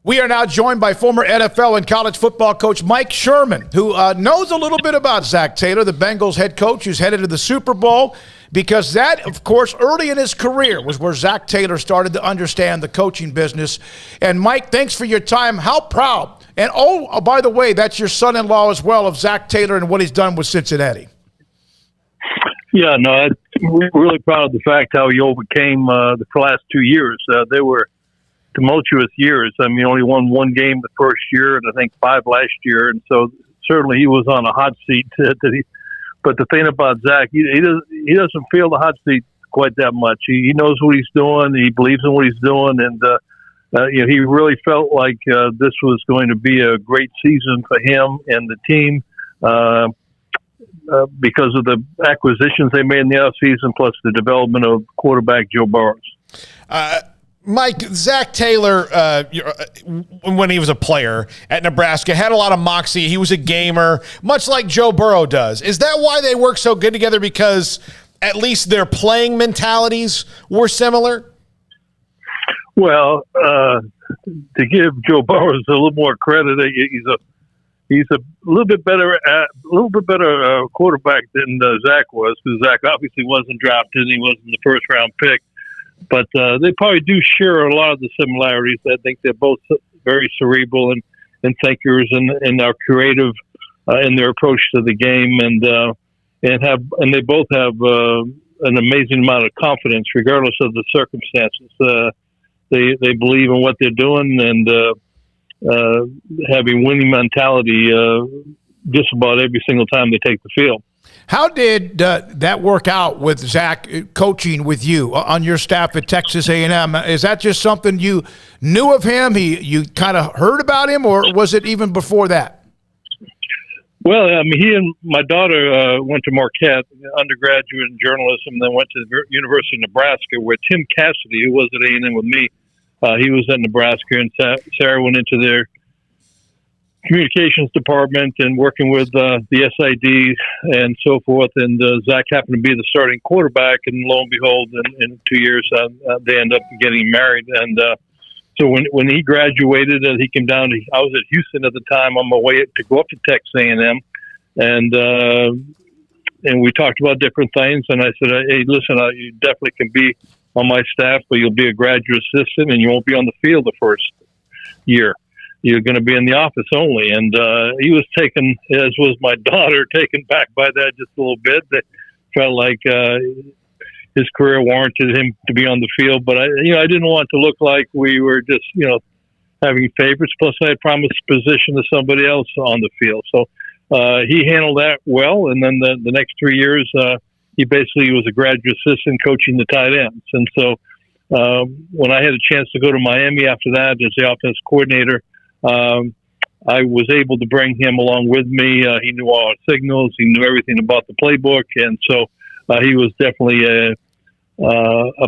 We are now joined by former NFL and college football coach Mike Sherman, who knows a little bit about Zac Taylor, the Bengals head coach who's headed to the Super Bowl, because that, of course, early in his career was where Zac Taylor started to understand the coaching business. And, Mike, thanks for your time. How proud. And, by the way, that's your son-in-law as well, of Zac Taylor and what he's done with Cincinnati. Yeah, no, we're really proud of the fact how he overcame the last 2 years. They were tumultuous years. I mean, he only won one game the first year and I think 5 last year. And so certainly he was on a hot seat. But the thing about Zac, he doesn't feel the hot seat quite that much. He knows what he's doing. He believes in what he's doing. And, he really felt like this was going to be a great season for him and the team because of the acquisitions they made in the offseason, plus the development of quarterback Joe Burrow. Mike, Zac Taylor, when he was a player at Nebraska, had a lot of moxie. He was a gamer, much like Joe Burrow does. Is that why they work so good together? Because at least their playing mentalities were similar? Well, to give Joe Burrow a little more credit, he's a little bit better quarterback than Zac was, because Zac obviously wasn't drafted and he wasn't the first round pick. But they probably do share a lot of the similarities. I think they're both very cerebral and thinkers and are creative in their approach to the game, and they both have an amazing amount of confidence, regardless of the circumstances. They believe in what they're doing and have a winning mentality just about every single time they take the field. How did that work out with Zac coaching with you on your staff at Texas A&M? Is that just something you knew of him? You kind of heard about him, or was it even before that? Well, I mean, he and my daughter went to Marquette, undergraduate in journalism, and then went to the University of Nebraska, where Tim Cassidy, who was at A&M with me, he was at Nebraska, and Sarah went into their communications department and working with the SID and so forth. And Zac happened to be the starting quarterback, and lo and behold, in 2 years, they end up getting married. And so when he graduated, he came down. I was at Houston at the time on my way to go up to Texas A&M, and we talked about different things. And I said, "Hey, listen, you definitely can be on my staff, but you'll be a graduate assistant, and you won't be on the field the first year. You're going to be in the office only." And he was taken, as was my daughter, taken back by that just a little bit. That felt like his career warranted him to be on the field. But I didn't want to look like we were just, having favorites. Plus, I had promised position to somebody else on the field. So he handled that well. And then the next 3 years, he basically was a graduate assistant coaching the tight ends. And so when I had a chance to go to Miami after that as the offense coordinator, I was able to bring him along with me. He knew all our signals. He knew everything about the playbook. And so he was definitely a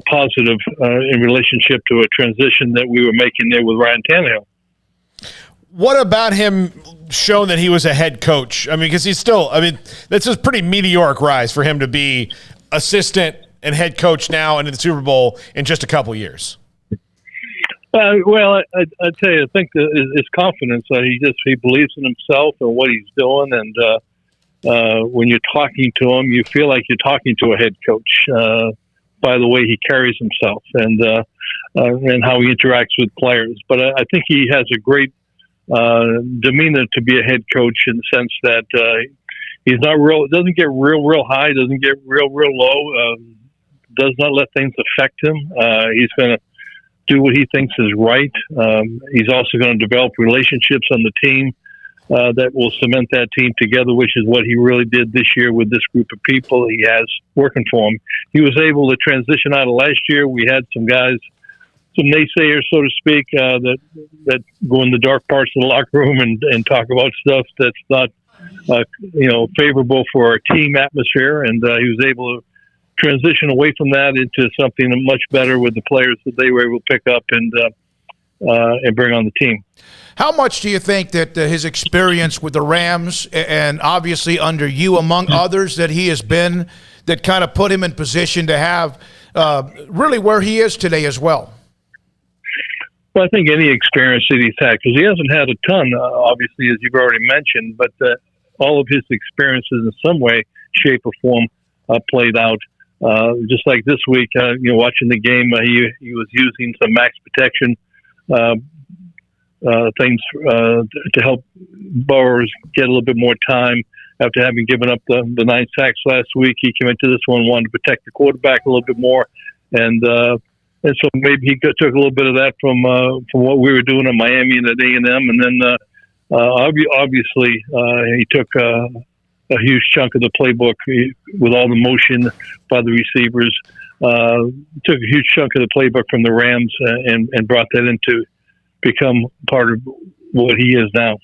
positive in relationship to a transition that we were making there with Ryan Tannehill. What about him showing that he was a head coach? I mean, because he's still, that's a pretty meteoric rise for him to be assistant and head coach now into the Super Bowl in just a couple years. Well, I tell you, I think his confidence. He believes in himself and what he's doing, and when you're talking to him, you feel like you're talking to a head coach by the way he carries himself and how he interacts with players. But I think he has a great demeanor to be a head coach in the sense that he's not doesn't get real high, doesn't get real low, does not let things affect him. He's going to do what he thinks is right. He's also going to develop relationships on the team that will cement that team together, which is what he really did this year with this group of people he has working for him. He was able to transition out of last year. We had some guys, some naysayers, so to speak, that go in the dark parts of the locker room and talk about stuff that's not, favorable for our team atmosphere. And he was able to transition away from that into something much better with the players that they were able to pick up and bring on the team. How much do you think that his experience with the Rams and obviously under you, among others, that he has been, that kind of put him in position to have really where he is today as well? Well, I think any experience that he's had, because he hasn't had a ton, obviously, as you've already mentioned, but all of his experiences in some way, shape, or form played out. Just like this week, watching the game, he was using some max protection things to help Burrows get a little bit more time after having given up the 9 sacks last week. He came into this one wanting to protect the quarterback a little bit more, and so maybe he took a little bit of that from what we were doing in Miami and at A&M, and then obviously he took a huge chunk of the playbook with all the motion by the receivers. Took a huge chunk of the playbook from the Rams and brought that into become part of what he is now.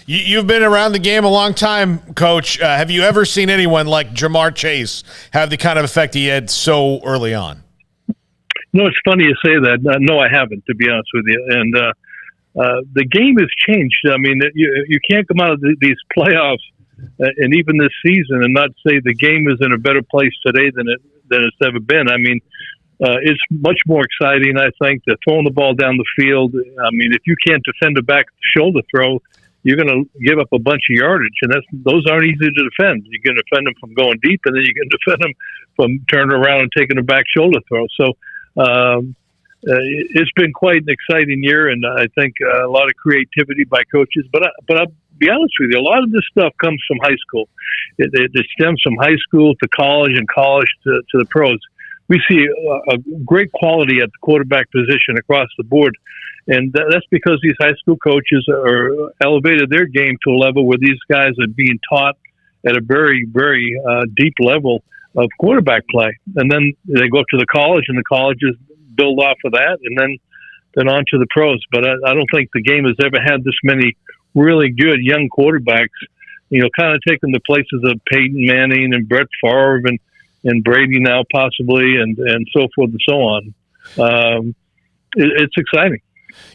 You've been around the game a long time, Coach. Have you ever seen anyone like Jamar Chase have the kind of effect he had so early on? No, it's funny you say that. No, I haven't, to be honest with you. And the game has changed. I mean, you can't come out of these playoffs and even this season and not say the game is in a better place today than it's ever been. I mean, it's much more exciting, I think, to throwing the ball down the field. I mean, if you can't defend a back shoulder throw, you're going to give up a bunch of yardage, and those aren't easy to defend. You can defend them from going deep, and then you can defend them from turning around and taking a back shoulder throw. So it's been quite an exciting year, and I think a lot of creativity by coaches. But I'll be honest with you, a lot of this stuff comes from high school. It stems from high school to college and college to the pros. We see a great quality at the quarterback position across the board. And that's because these high school coaches are elevated their game to a level where these guys are being taught at a very, very deep level of quarterback play. And then they go up to the college, and the colleges build off of that, and then on to the pros. But I don't think the game has ever had this many really good young quarterbacks, kind of taking the places of Peyton Manning and Brett Favre and Brady now possibly, and so forth and so on. It's exciting.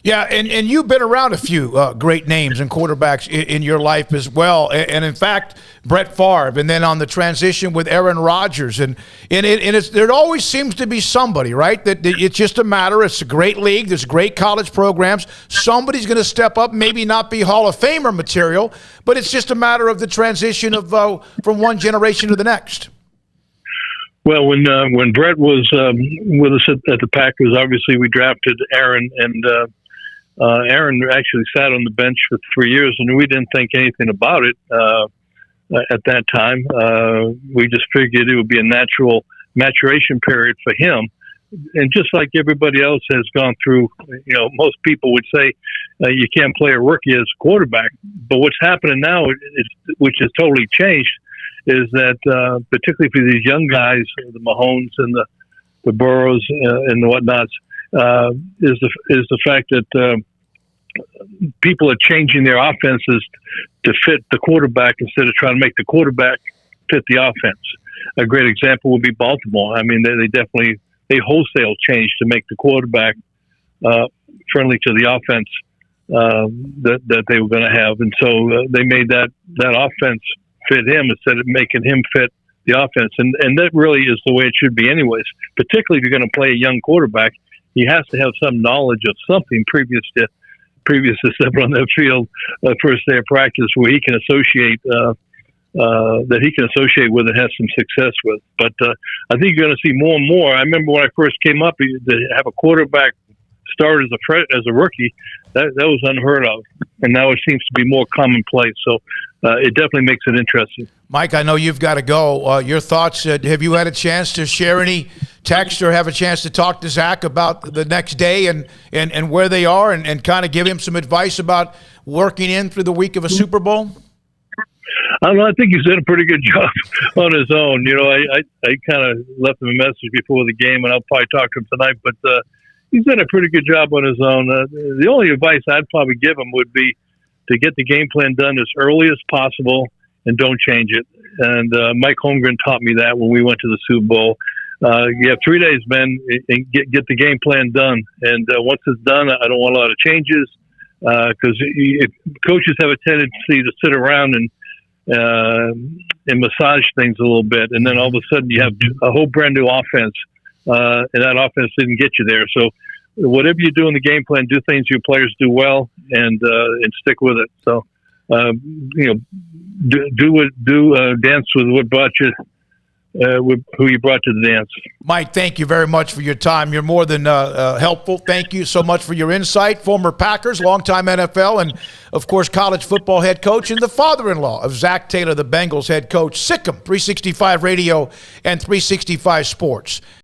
Yeah, and you've been around a few great names and quarterbacks in your life as well. And in fact, Brett Favre, and then on the transition with Aaron Rodgers. And there always seems to be somebody, right? That it's just a matter, it's a great league, there's great college programs. Somebody's going to step up, maybe not be Hall of Famer material, but it's just a matter of the transition of from one generation to the next. Well, when Brett was with us at the Packers, obviously we drafted Aaron, and Aaron actually sat on the bench for 3 years, and we didn't think anything about it at that time. We just figured it would be a natural maturation period for him. And just like everybody else has gone through, most people would say you can't play a rookie as a quarterback. But what's happening now, which has totally changed, is that particularly for these young guys, the Mahomes and the Burrows and the whatnots, is the fact that people are changing their offenses to fit the quarterback instead of trying to make the quarterback fit the offense. A great example would be Baltimore. I mean, they wholesale changed to make the quarterback friendly to the offense that they were going to have, and so they made that offense fit him instead of making him fit the offense. And that really is the way it should be anyways, particularly if you're going to play a young quarterback. He has to have some knowledge of something previous to stepping on that field first day of practice where he can associate with and have some success with. But I think you're going to see more and more. I remember when I first came up, to have a quarterback start as a rookie, that was unheard of, and now it seems to be more commonplace. So it definitely makes it interesting. Mike, I know you've got to go. Your thoughts? Have you had a chance to share any text or have a chance to talk to Zach about the next day and where they are and kind of give him some advice about working in through the week of a Super Bowl? I don't know. I think he's done a pretty good job on his own. I kind of left him a message before the game, and I'll probably talk to him tonight. But he's done a pretty good job on his own. The only advice I'd probably give him would be to get the game plan done as early as possible and don't change it. And Mike Holmgren taught me that when we went to the Super Bowl. You have 3 days, man, and get the game plan done. And once it's done, I don't want a lot of changes because coaches have a tendency to sit around and massage things a little bit, and then all of a sudden you have a whole brand new offense, and that offense didn't get you there. So whatever you do in the game plan, do things your players do well, and stick with it. So, dance with what brought you, with who you brought to the dance. Mike, thank you very much for your time. You're more than helpful. Thank you so much for your insight. Former Packers, longtime NFL, and, of course, college football head coach, and the father-in-law of Zac Taylor, the Bengals head coach. Sick 'em, 365 Radio and 365 Sports.